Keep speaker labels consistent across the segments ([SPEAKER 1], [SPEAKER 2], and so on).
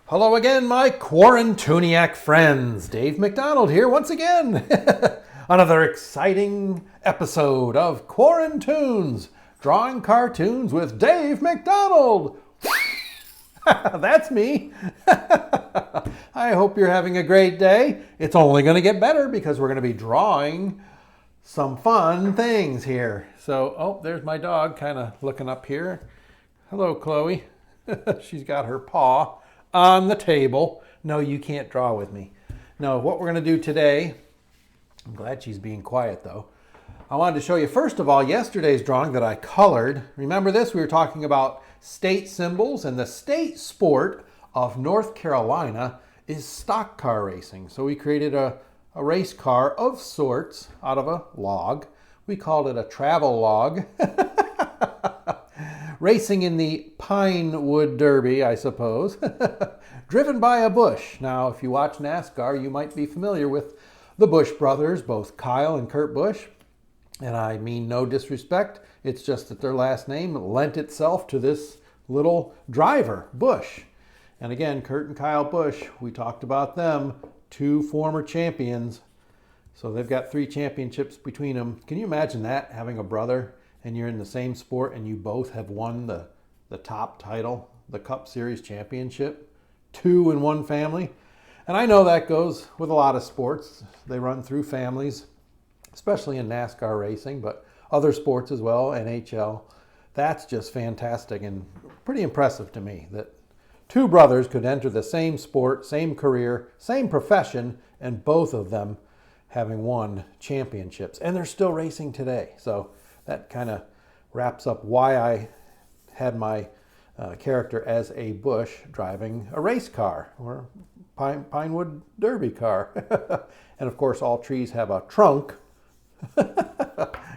[SPEAKER 1] Hello again, my Quarantuniac friends. Dave McDonald here once again. Another exciting episode of Quarantunes, drawing cartoons with Dave McDonald. That's me. I hope you're having a great day. It's only going to get better because we're going to be drawing some fun things here. So, oh, there's my dog kind of looking up here. Hello, Chloe. She's got her paw on the table. No, you can't draw with me. No, what we're going to do today, I'm glad she's being quiet though. I wanted to show you first of all yesterday's drawing that I colored. Remember this? We were talking about state symbols, and the state sport of North Carolina is stock car racing. So we created a race car of sorts out of a log. We called it a travel log. Racing in the Pine Wood Derby, I suppose. Driven by a Busch. Now, if you watch NASCAR, you might be familiar with the Busch brothers, both Kyle and Kurt Busch. And I mean no disrespect. It's just that their last name lent itself to this little driver, Busch. And again, Kurt and Kyle Busch, we talked about them, two former champions. So they've got 3 championships between them. Can you imagine that, having a brother and you're in the same sport and you both have won the top title, the Cup Series championship, 2 in one family? And I know that goes with a lot of sports. They run through families, especially in NASCAR racing, but other sports as well, NHL. That's just fantastic and pretty impressive to me that 2 brothers could enter the same sport, same career, same profession, and both of them having won championships. And they're still racing today. So that kind of wraps up why I had my character as a Busch driving a race car or Pinewood Derby car. And of course, all trees have a trunk.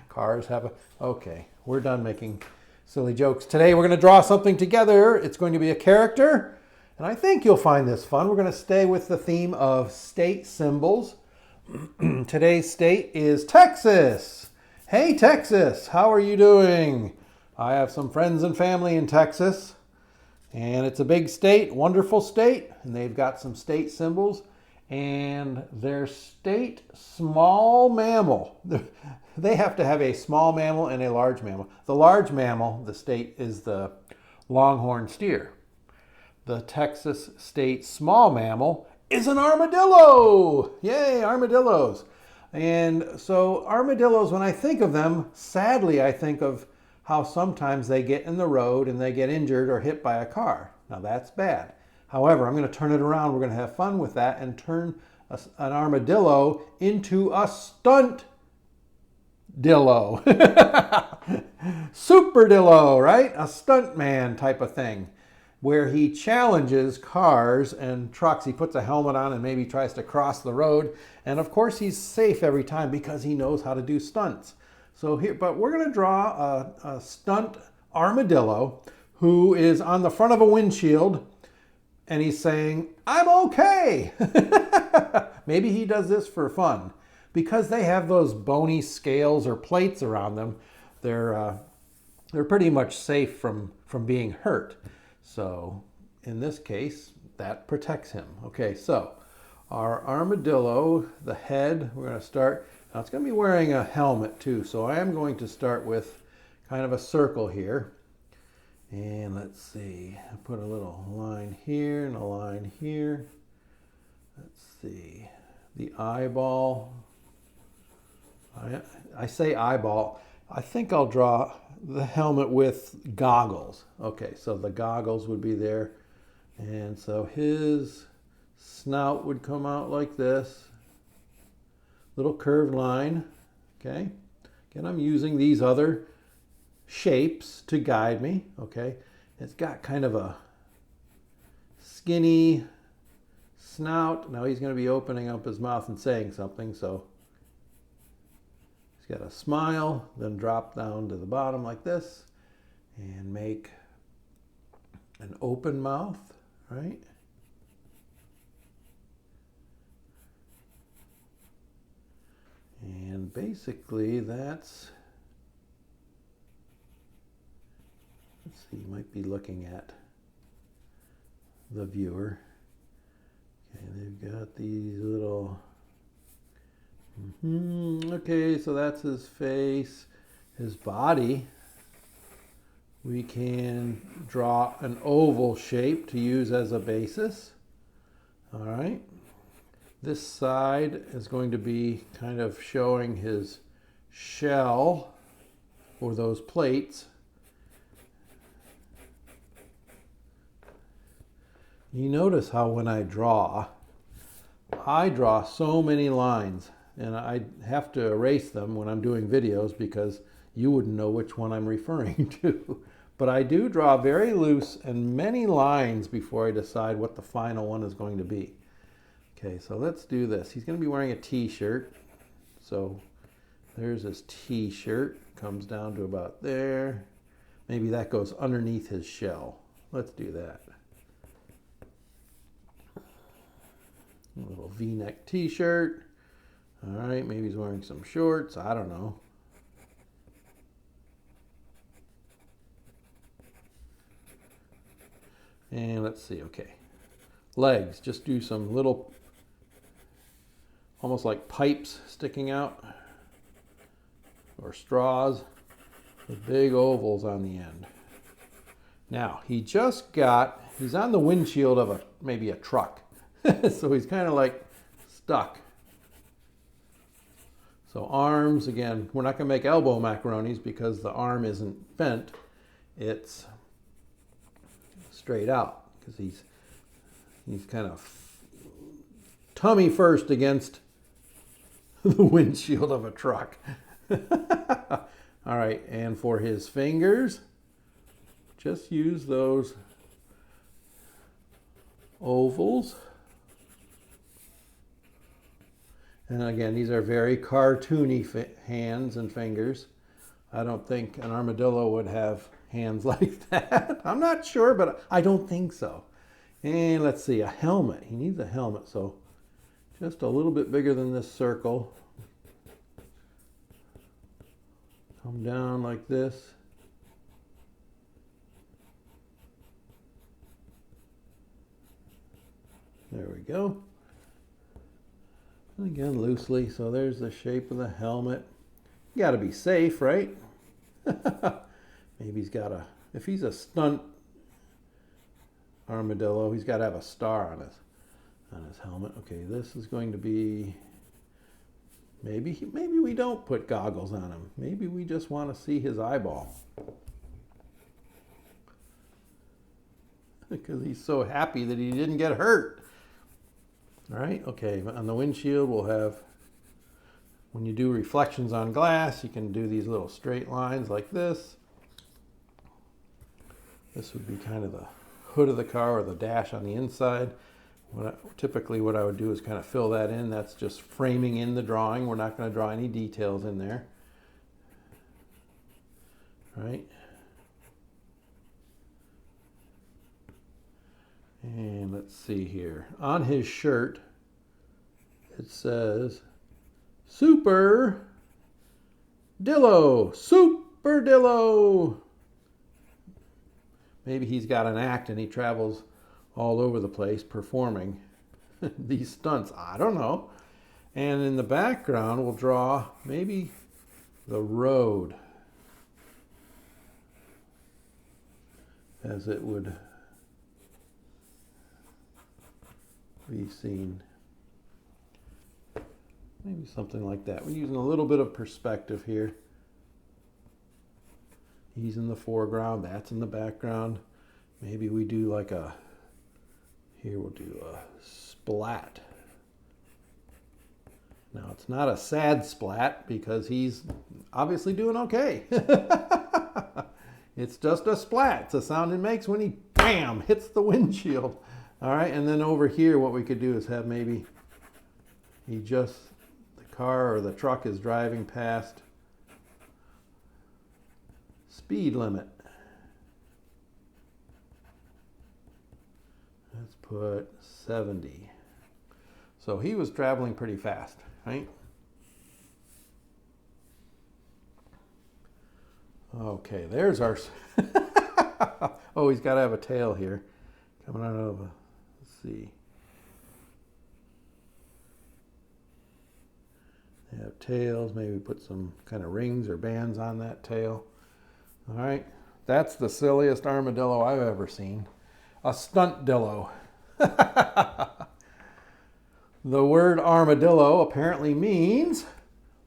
[SPEAKER 1] Cars have a... Okay, we're done making silly jokes. Today we're going to draw something together. It's going to be a character, and I think you'll find this fun. We're going to stay with the theme of state symbols. Today's state is Texas. Hey Texas, how are you doing? I have some friends and family in Texas, and it's a big state, wonderful state, and they've got some state symbols, and their state small mammal. They have to have a small mammal and a large mammal. The large mammal, the state, is the longhorn steer. The Texas state small mammal is an armadillo. Yay, armadillos. And so armadillos, when I think of them, sadly, I think of how sometimes they get in the road and they get injured or hit by a car. Now that's bad. However, I'm going to turn it around. We're going to have fun with that and turn an armadillo into a stunt dillo. Super dillo, right? A stunt man type of thing, where he challenges cars and trucks. He puts a helmet on and maybe tries to cross the road. And of course, he's safe every time because he knows how to do stunts. So here, but we're going to draw a stunt armadillo who is on the front of a windshield and he's saying, "I'm okay." Maybe he does this for fun because they have those bony scales or plates around them. They're pretty much safe from being hurt. So in this case, that protects him. Okay, so our armadillo, the head, we're going to start. Now it's going to be wearing a helmet too, so I am going to start with kind of a circle here. And let's see, I put a little line here and a line here. Let's see, the eyeball. I say eyeball. I think I'll draw the helmet with goggles. Okay, so the goggles would be there. And so his snout would come out like this. Little curved line. Okay. Again, I'm using these other shapes to guide me. Okay. It's got kind of a skinny snout. Now he's going to be opening up his mouth and saying something. So got a smile, then drop down to the bottom like this and make an open mouth, right? And basically that's, let's see, you might be looking at the viewer. And they've got these little... Okay, so that's his face. His body, we can draw an oval shape to use as a basis. All right. This side is going to be kind of showing his shell or those plates. You notice how when I draw so many lines, and I have to erase them when I'm doing videos because you wouldn't know which one I'm referring to. But I do draw very loose and many lines before I decide what the final one is going to be. Okay, so let's do this. He's going to be wearing a t-shirt. So there's his t-shirt. Comes down to about there. Maybe that goes underneath his shell. Let's do that. A little V-neck t-shirt. All right, maybe he's wearing some shorts. I don't know. And let's see, okay. Legs, just do some little, almost like pipes sticking out, or straws, with big ovals on the end. Now, he's on the windshield of maybe a truck. So he's kind of like stuck. So arms, again, we're not going to make elbow macaronis because the arm isn't bent. It's straight out because he's kind of tummy first against the windshield of a truck. All right, and for his fingers, just use those ovals. And again, these are very cartoony hands and fingers. I don't think an armadillo would have hands like that. I'm not sure, but I don't think so. And let's see, a helmet. He needs a helmet, so just a little bit bigger than this circle. Come down like this. There we go. And again, loosely, so there's the shape of the helmet. You gotta be safe, right? Maybe if he's a stunt armadillo, he's gotta have a star on his helmet. Okay, this is going to be, maybe we don't put goggles on him. Maybe we just want to see his eyeball. Because he's so happy that he didn't get hurt. All right, okay, on the windshield we'll have, when you do reflections on glass, you can do these little straight lines like this. This would be kind of the hood of the car or the dash on the inside. Typically what I would do is kind of fill that in. That's just framing in the drawing. We're not going to draw any details in there. All right. And let's see here. On his shirt, it says, Super Dillo, Super Dillo. Maybe he's got an act and he travels all over the place performing these stunts. I don't know. And in the background, we'll draw maybe the road as it would be seen. Maybe something like that. We're using a little bit of perspective here. He's in the foreground, that's in the background. Maybe we do like here we'll do a splat. Now it's not a sad splat because he's obviously doing okay. It's just a splat. It's a sound it makes when he, bam, hits the windshield. All right, and then over here what we could do is have maybe the car or the truck is driving past speed limit. Let's put 70. So he was traveling pretty fast, right? Okay, there's our... Oh, he's got to have a tail here. Coming out of a... Let's see. Have tails, maybe put some kind of rings or bands on that tail. All right, that's the silliest armadillo I've ever seen. A stunt dillo. The word armadillo apparently means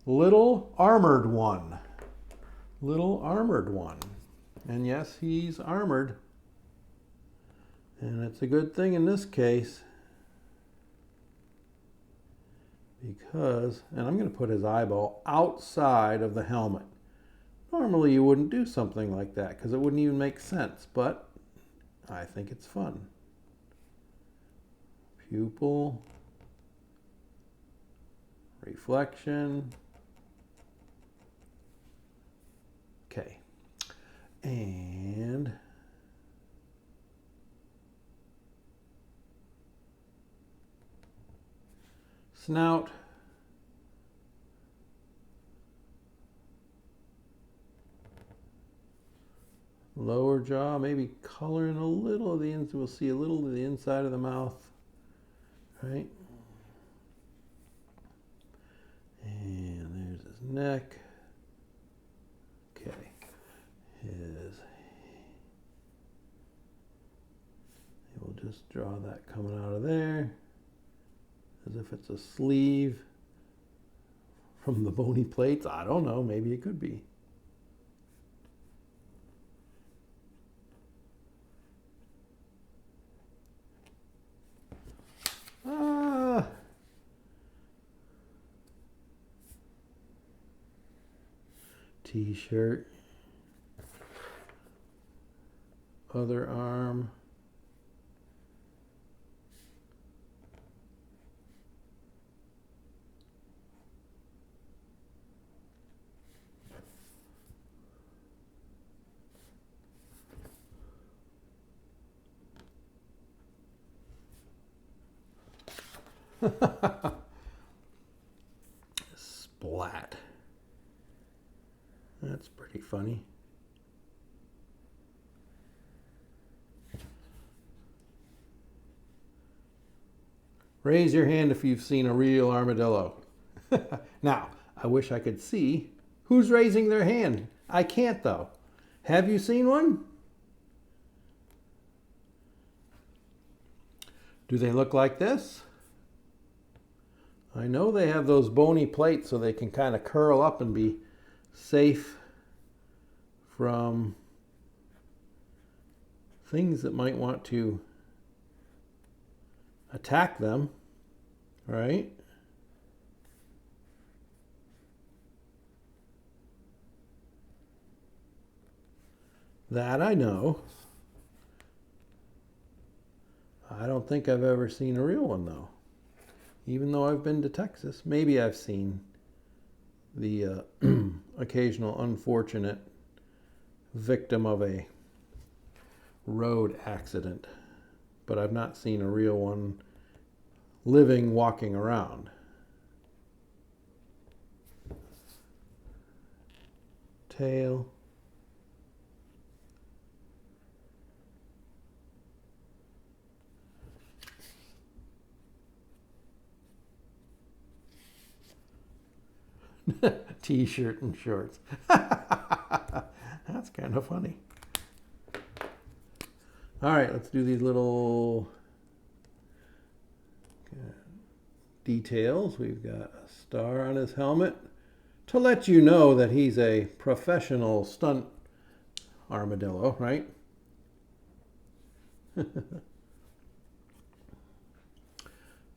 [SPEAKER 1] little armored one. Little armored one. And yes, he's armored. And it's a good thing in this case because, and I'm going to put his eyeball outside of the helmet. Normally you wouldn't do something like that because it wouldn't even make sense, but I think it's fun. Pupil, reflection. Okay. And snout. Lower jaw, maybe coloring a little of the inside. We'll see a little of the inside of the mouth, right? And there's his neck. Okay, we'll just draw that coming out of there, as if it's a sleeve from the bony plates. I don't know, maybe it could be. T-shirt, other arm, splat. That's pretty funny. Raise your hand if you've seen a real armadillo. Now, I wish I could see who's raising their hand. I can't though. Have you seen one? Do they look like this? I know they have those bony plates so they can kind of curl up and be safe from things that might want to attack them, right? That I know. I don't think I've ever seen a real one though. Even though I've been to Texas, maybe I've seen the occasional unfortunate victim of a road accident, but I've not seen a real one living, walking around. Tail. T-shirt and shorts. That's kind of funny. All right, let's do these little details. We've got a star on his helmet to let you know that he's a professional stunt armadillo, right?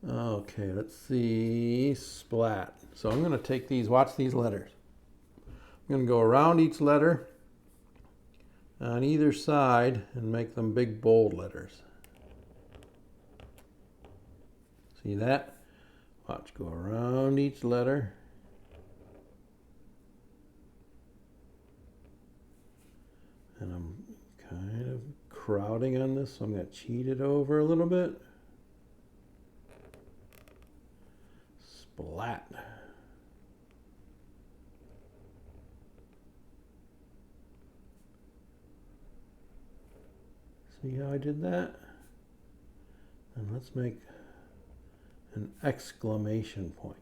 [SPEAKER 1] Okay, let's see. Splat. So I'm going to take these, watch these letters. I'm going to go around each letter on either side and make them big bold letters. See that? Watch, go around each letter. And I'm kind of crowding on this, so I'm going to cheat it over a little bit. Splat. See how I did that? And let's make an exclamation point.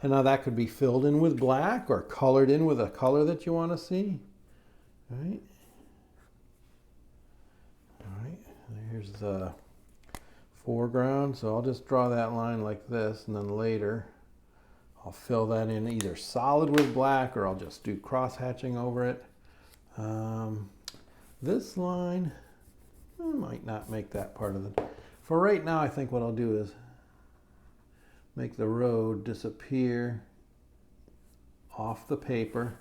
[SPEAKER 1] And now that could be filled in with black or colored in with a color that you want to see. All right. All right. Here's the foreground. So I'll just draw that line like this, and then later I'll fill that in either solid with black or I'll just do cross hatching over it. This line, I might not make that part of it. For right now, I think what I'll do is make the road disappear off the paper.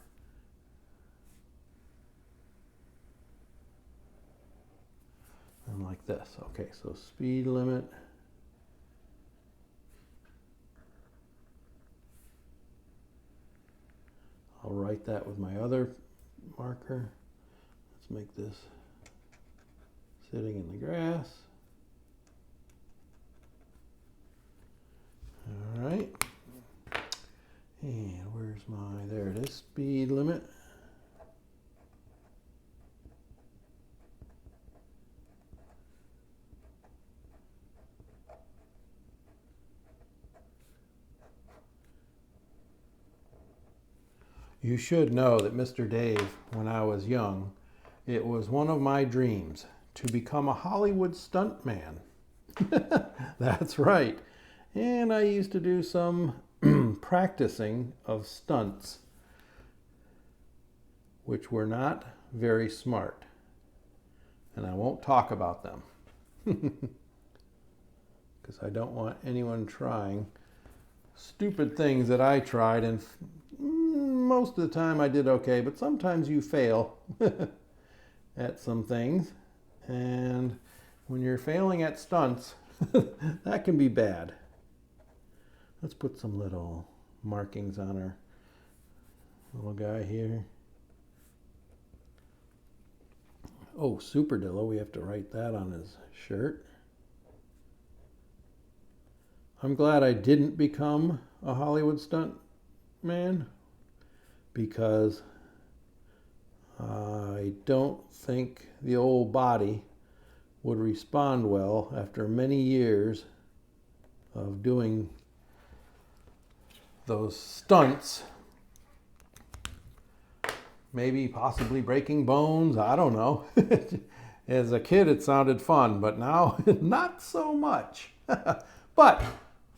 [SPEAKER 1] And like this. Okay, so speed limit. I'll write that with my other marker. Let's make this sitting in the grass. All right. And where's my, there it is, speed limit. You should know that Mr. Dave, when I was young, it was one of my dreams to become a Hollywood stuntman. That's right. And I used to do some practicing of stunts, which were not very smart. And I won't talk about them because I don't want anyone trying stupid things that I tried, and most of the time I did okay, but sometimes you fail at some things, and when you're failing at stunts, that can be bad. Let's put some little markings on our little guy here. Oh, Super Dillo, we have to write that on his shirt. I'm glad I didn't become a Hollywood stunt man, because I don't think the old body would respond well after many years of doing those stunts. Maybe possibly breaking bones, I don't know. As a kid it sounded fun, but now not so much. But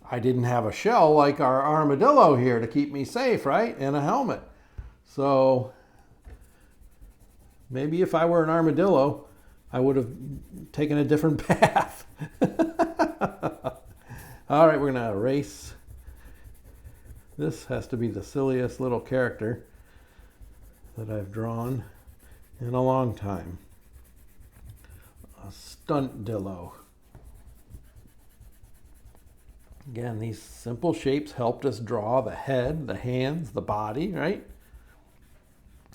[SPEAKER 1] I didn't have a shell like our armadillo here to keep me safe, right? And a helmet. So maybe if I were an armadillo, I would have taken a different path. All right, we're going to erase. This has to be the silliest little character that I've drawn in a long time. A Stunt Dillo. Again, these simple shapes helped us draw the head, the hands, the body, right?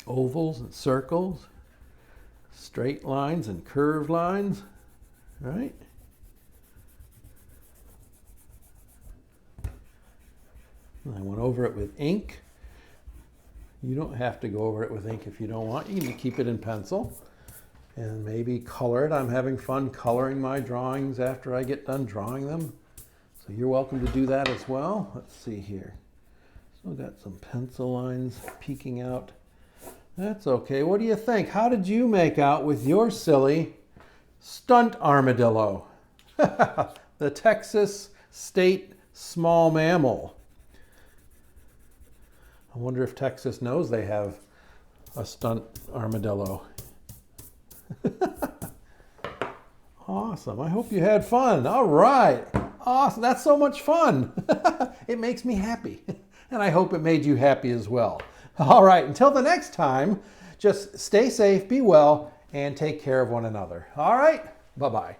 [SPEAKER 1] Ovals and circles, straight lines and curved lines, right? I went over it with ink. You don't have to go over it with ink if you don't want. You can keep it in pencil and maybe color it. I'm having fun coloring my drawings after I get done drawing them. So you're welcome to do that as well. Let's see here. Still got some pencil lines peeking out. That's okay. What do you think? How did you make out with your silly stunt armadillo? The Texas state small mammal. I wonder if Texas knows they have a stunt armadillo. Awesome. I hope you had fun. All right. Awesome. That's so much fun. It makes me happy. And I hope it made you happy as well. All right. Until the next time, just stay safe, be well, and take care of one another. All right. Bye-bye.